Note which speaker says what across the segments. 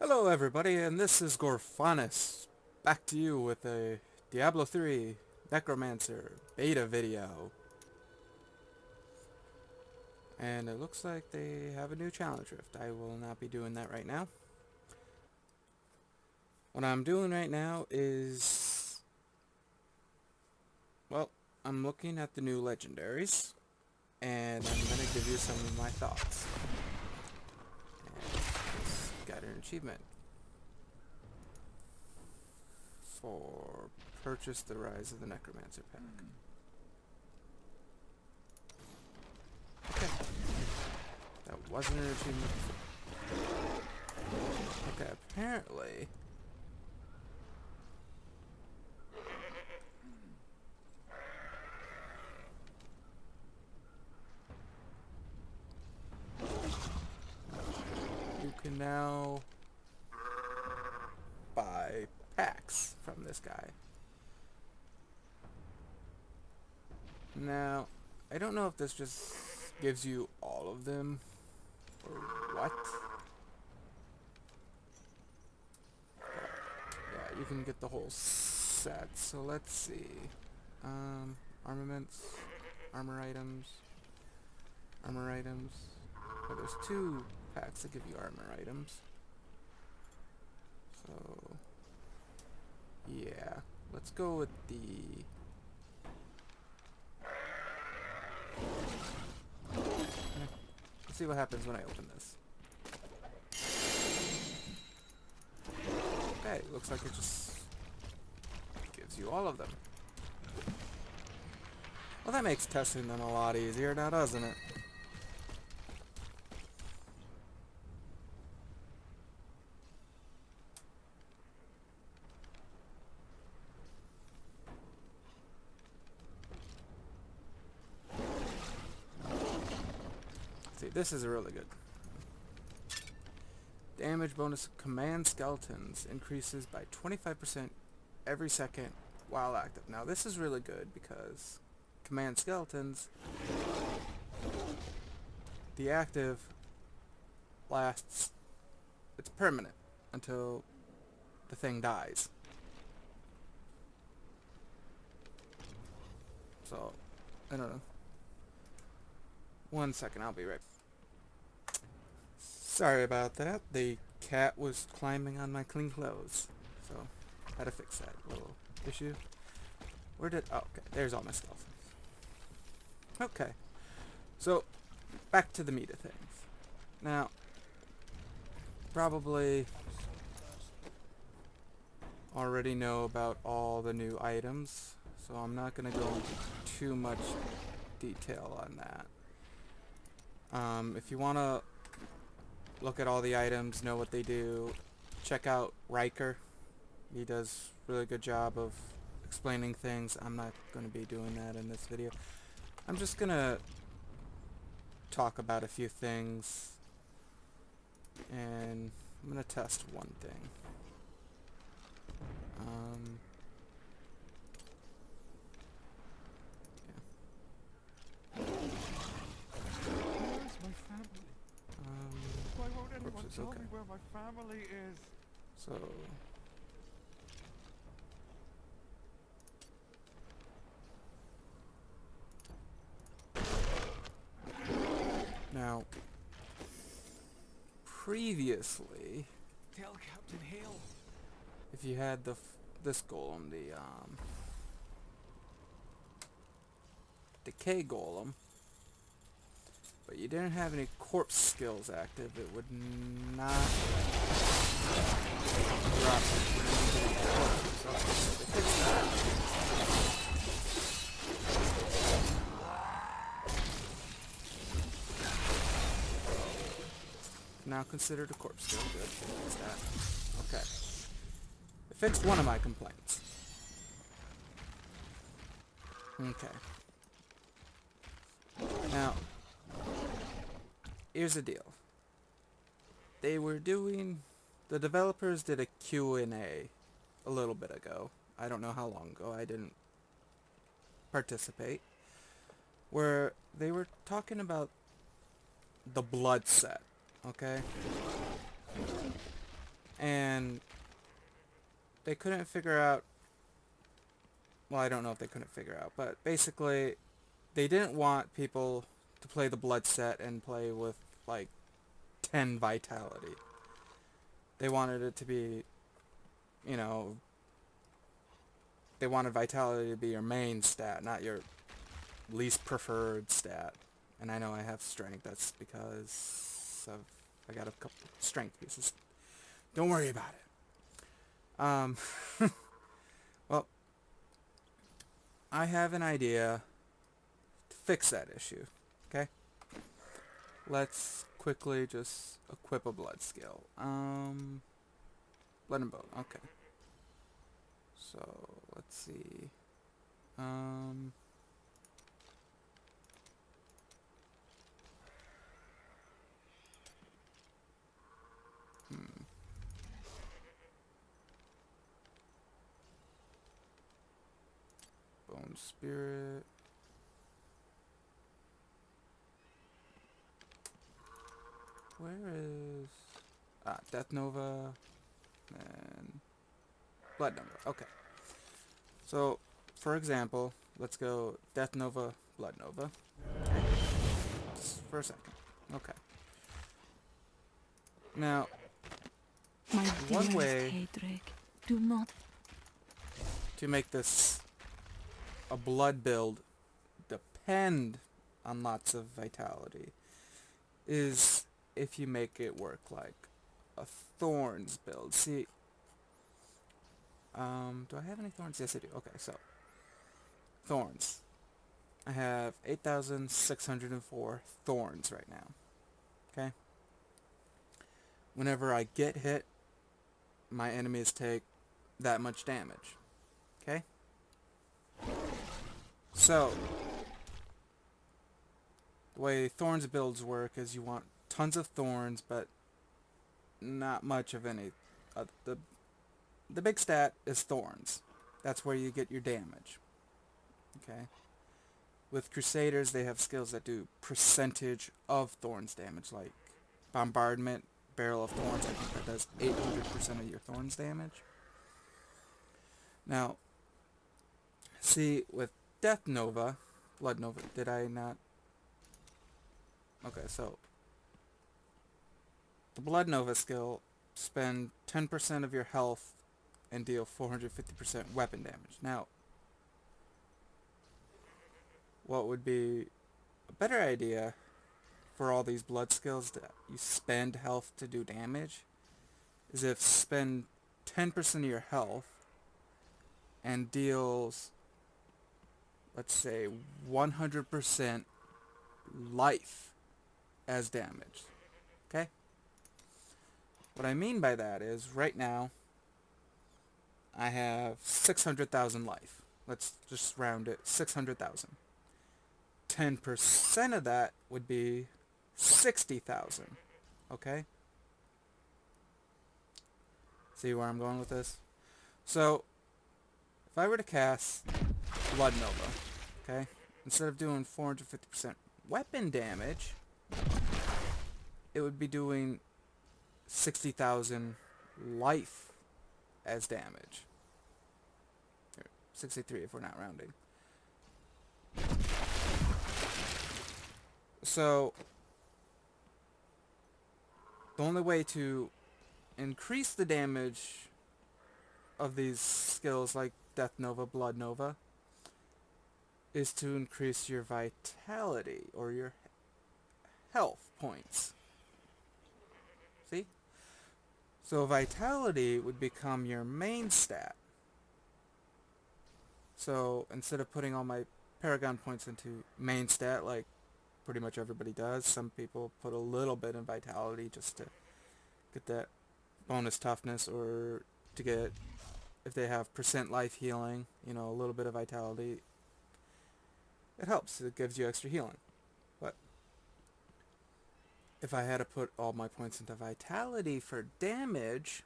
Speaker 1: Hello everybody, and this is Gorfonous, back to you with a Diablo III Necromancer beta video. And it looks like they have a new challenge rift. I will not be doing that right now. What I'm doing right now is, well, I'm looking at the new legendaries, and I'm going to give you some of my thoughts. And just got an achievement for purchase the Rise of the Necromancer pack. Okay. That wasn't an achievement before. Okay, apparently you can now buy packs from this guy. Now, I don't know if this just gives you all of them or what. Yeah, you can get the whole set. So let's see. Armaments, armor items. Oh, there's two packs that give you armor items. So, yeah. Let's go with the... Let's see what happens when I open this. Okay, looks like it just gives you all of them. Well, that makes testing them a lot easier now, doesn't it? See, this is really good. Damage bonus command skeletons increases by 25% every second while active. Now this is really good because command skeletons, the active lasts, it's permanent until the thing dies. So, I don't know. 1 second, I'll be right back. Sorry about that. The cat was climbing on my clean clothes. So, had to fix that little issue. Oh, okay. There's all my skeletons. Okay. So, back to the meat of things. Now, probably already know about all the new items. So, I'm not going to go into too much detail on that. If you want to look at all the items, know what they do, check out Riker. He does a really good job of explaining things. I'm not going to be doing that in this video. I'm just going to talk about a few things, and I'm going to test one thing.
Speaker 2: Why won't anyone
Speaker 1: Corpse is
Speaker 2: tell
Speaker 1: okay.
Speaker 2: me where my family is?
Speaker 1: So... Now, previously,
Speaker 2: Tell Captain Hale.
Speaker 1: if you had this golem, the decay golem, but you didn't have any corpse skills active, it would not drop into the corpse. Okay, so they fixed that. Now considered a corpse skill. Good. Fix that. Okay. It fixed one of my complaints. Okay. Now, here's the deal. The developers did a Q&A a little bit ago. I don't know how long ago. I didn't participate. Where they were talking about the blood set. Okay? they couldn't figure out, well, I don't know if they couldn't figure out, but basically they didn't want people to play the blood set and play with like 10 vitality. They wanted it to be, you know, they wanted vitality to be your main stat, not your least preferred stat. And I know I have strength, that's because I got a couple strength pieces. Don't worry about it. Well, I have an idea to fix that issue, okay? Let's quickly just equip a blood skill. Blood and bone, okay. So, let's see. Bone spirit. Where is... Death Nova and Blood Nova. Okay. So, for example, let's go Death Nova, Blood Nova. Okay. Just for a second. Okay. Now,
Speaker 3: My
Speaker 1: one
Speaker 3: dearest
Speaker 1: way
Speaker 3: Hedrick, do not.
Speaker 1: to make this a blood build depend on lots of vitality is if you make it work like a thorns build. See, do I have any thorns? Yes, I do. Okay, so thorns. I have 8,604 thorns right now. Okay? Whenever I get hit, my enemies take that much damage. Okay? So, the way thorns builds work is you want tons of thorns, but not much of any. The big stat is thorns. That's where you get your damage. Okay? With Crusaders, they have skills that do percentage of thorns damage, like Bombardment, Barrel of Thorns, I think that does 800% of your thorns damage. Now, see, with Death Nova, Blood Nova, did I not? Okay, so the Blood Nova skill, spend 10% of your health and deal 450% weapon damage. Now, what would be a better idea for all these blood skills that you spend health to do damage is if spend 10% of your health and deals, let's say, 100% life as damage. Okay? What I mean by that is, right now, I have 600,000 life. Let's just round it, 600,000. 10% of that would be 60,000. Okay? See where I'm going with this? So, if I were to cast Blood Nova, okay, instead of doing 450% weapon damage, it would be doing 60,000 life as damage. 63 if we're not rounding. So, the only way to increase the damage of these skills like Death Nova, Blood Nova, is to increase your vitality or your health points. See? So vitality would become your main stat. So instead of putting all my Paragon points into main stat like pretty much everybody does, some people put a little bit in vitality just to get that bonus toughness, or to get, if they have percent life healing, you know, a little bit of vitality. It helps. It gives you extra healing. But if I had to put all my points into vitality for damage,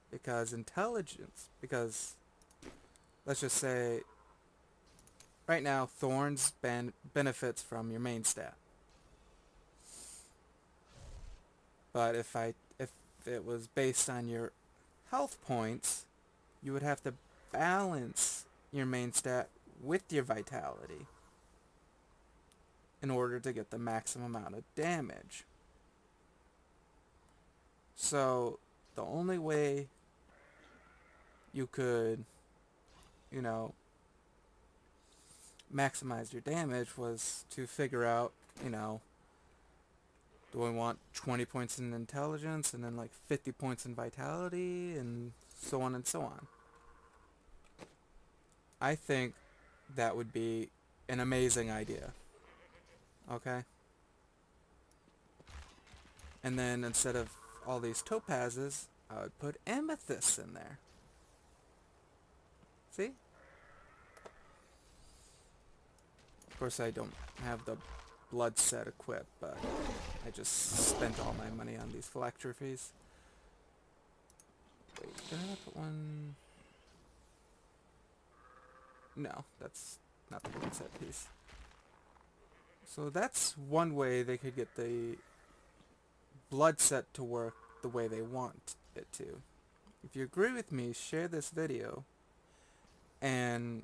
Speaker 1: because let's just say right now Thorns benefits from your main stat. But if it was based on your health points, you would have to balance your main stat with your vitality in order to get the maximum amount of damage. So the only way you could, you know, maximize your damage was to figure out, you know, do I want 20 points in intelligence and then like 50 points in vitality and so on and so on. I think that would be an amazing idea. Okay? And then instead of all these topazes, I would put amethysts in there. See? Of course I don't have the blood set equipped, but I just spent all my money on these philanthropies. Wait, did I put one? No, that's not the blood set piece. So that's one way they could get the blood set to work the way they want it to. If you agree with me, share this video and,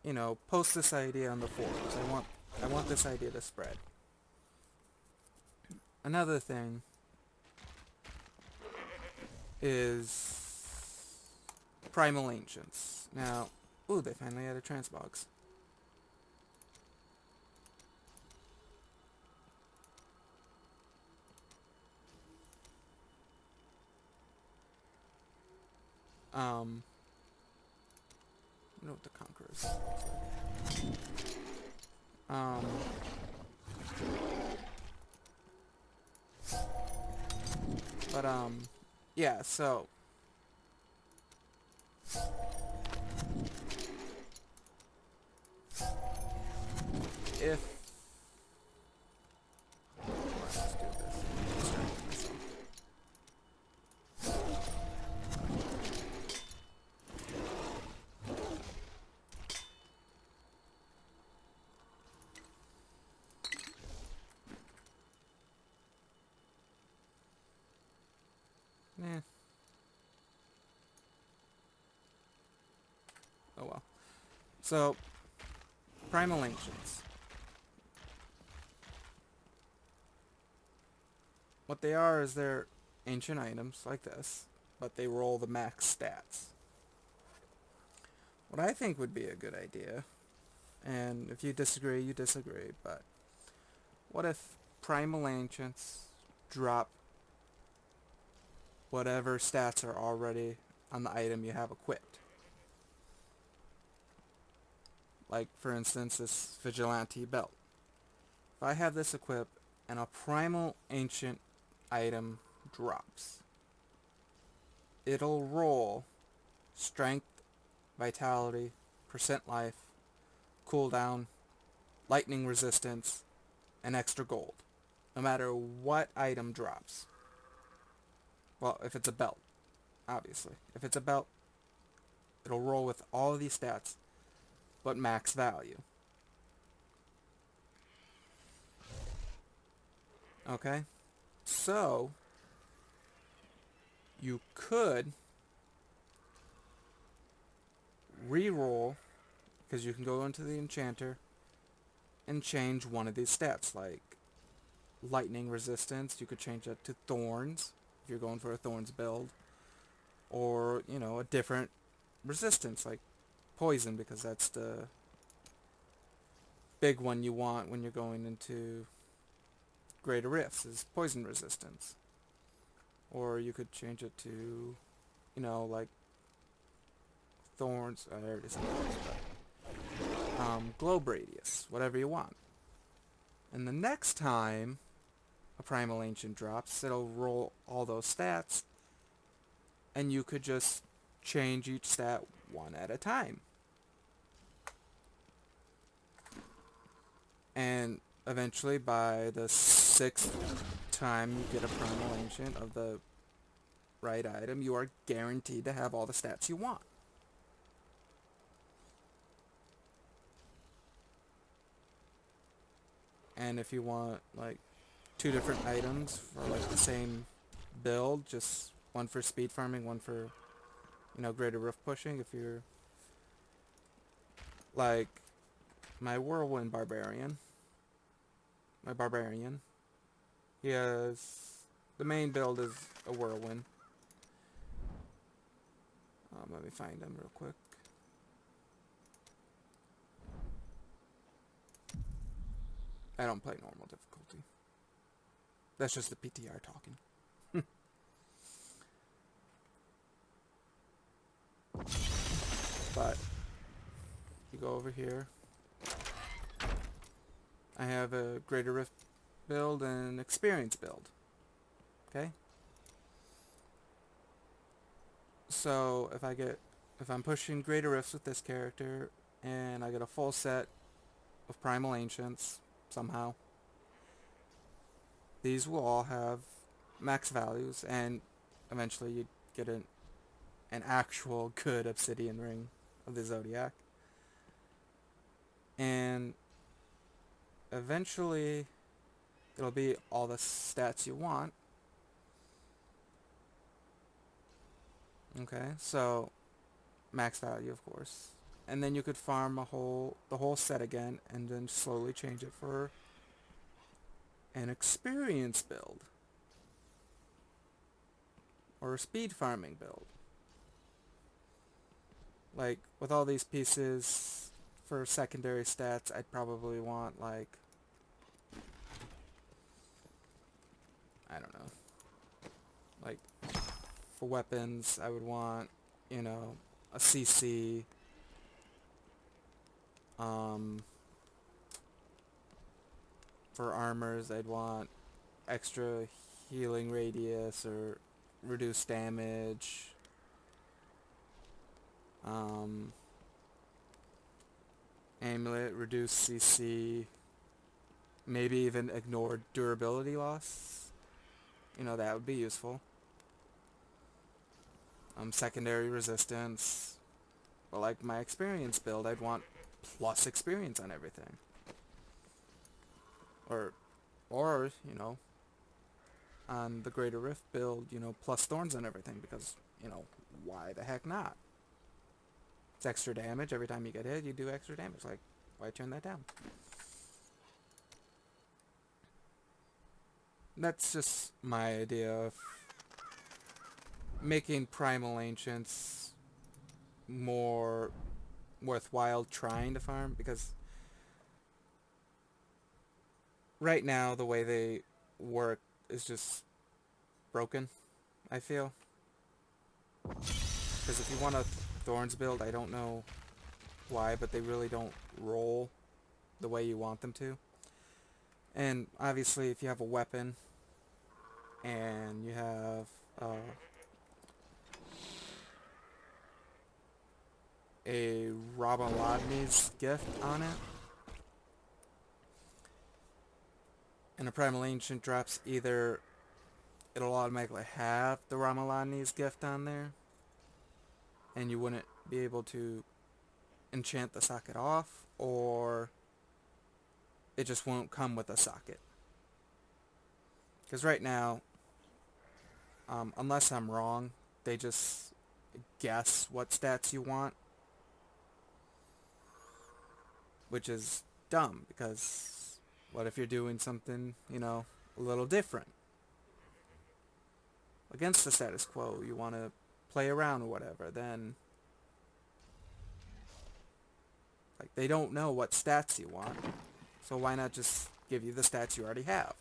Speaker 1: you know, post this idea on the forums. I want this idea to spread. Another thing is Primal Ancients. Now, ooh, they finally added transmogs. You know what the Conquerors looks like. Yeah, so if let's do this. Distract myself. Eh. Oh well. So, Primal Ancients. What they are is they're ancient items like this, but they roll the max stats. What I think would be a good idea, and if you disagree, you disagree, but what if Primal Ancients drop whatever stats are already on the item you have equipped? Like, for instance, this Vigilante belt. If I have this equipped and a Primal Ancient item drops, it'll roll Strength, Vitality, percent life, cooldown, lightning resistance, and extra gold, no matter what item drops. Well, if it's a belt, obviously. If it's a belt, it'll roll with all of these stats, but max value. Okay? So, you could re-roll, because you can go into the enchanter and change one of these stats, like lightning resistance. You could change that to thorns if you're going for a thorns build, or, you know, a different resistance like poison, because that's the big one you want when you're going into greater rifts, is poison resistance. Or you could change it to, you know, like thorns. I already said thorns, but globe radius, whatever you want. And the next time a Primal Ancient drops, it'll roll all those stats, and you could just change each stat one at a time. And eventually, by the 6th time you get a Primal Ancient of the right item, you are guaranteed to have all the stats you want. And if you want like 2 different items for like the same build, just One for speed farming, one for, greater roof pushing. If you're like my whirlwind barbarian, he has, the main build is a whirlwind. Let me find him real quick. I don't play normal difficulty. That's just the PTR talking. But you go over here. I have a Greater Rift build and an Experience build. Okay? So if I'm pushing Greater Rifts with this character and I get a full set of Primal Ancients somehow, these will all have max values, and eventually you get an actual good obsidian ring of the Zodiac. And eventually it'll be all the stats you want. Okay, so max value, of course. And then you could farm the whole set again and then slowly change it for an experience build. Or a speed farming build. Like, with all these pieces for secondary stats, I'd probably want, like, I don't know. Like, for weapons, I would want, a CC. For armors, I'd want extra healing radius or reduced damage. Amulet, reduced CC. Maybe even ignore durability loss. That would be useful. Secondary resistance. But like my experience build, I'd want plus experience on everything. Or, on the Greater Rift build, plus thorns on everything, because, why the heck not? It's extra damage. Every time you get hit, you do extra damage. Like, why turn that down? That's just my idea of making Primal Ancients more worthwhile trying to farm, because right now the way they work is just broken, I feel. Because if you want a Thorns build, I don't know why, but they really don't roll the way you want them to. And obviously if you have a weapon and you have a Ramalodni's gift on it, and a Primal Ancient drops, either it'll automatically have the Ramalodni's gift on there, and you wouldn't be able to enchant the socket off, or it just won't come with a socket. Because right now, unless I'm wrong, they just guess what stats you want, which is dumb, because what if you're doing something, a little different against the status quo? You want to play around or whatever, then like, they don't know what stats you want, so why not just give you the stats you already have?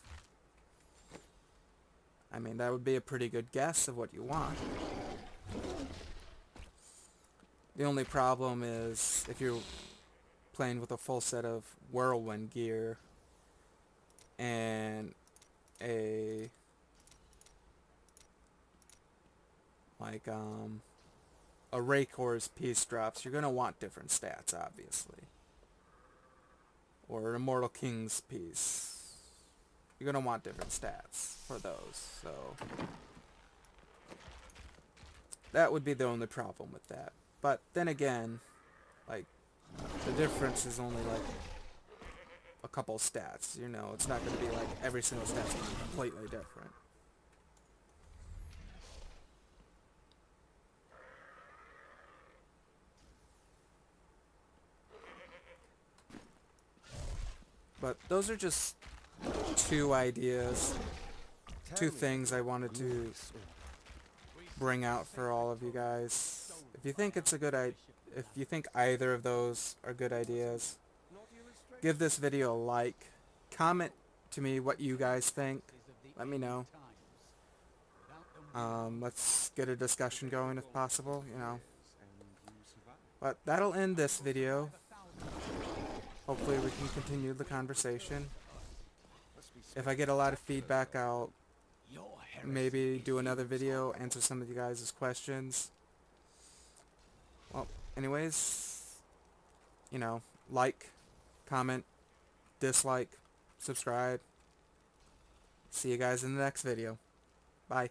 Speaker 1: I mean, that would be a pretty good guess of what you want. The only problem is if you're playing with a full set of whirlwind gear and a Rakor's piece drops, you're gonna want different stats, obviously. Or an Immortal King's piece, you're gonna want different stats for those. So that would be the only problem with that. But then again, like, the difference is only like a couple stats. It's not gonna be like every single stat's gonna be completely different. But those are just two ideas, two things I wanted to bring out for all of you guys. If you think it's a good if you think either of those are good ideas, give this video a like. Comment to me what you guys think. Let me know. Let's get a discussion going if possible, you know. But that'll end this video. Hopefully we can continue the conversation. If I get a lot of feedback, I'll maybe do another video, answer some of you guys' questions. Well, anyways, you know, like, comment, dislike, subscribe. See you guys in the next video. Bye.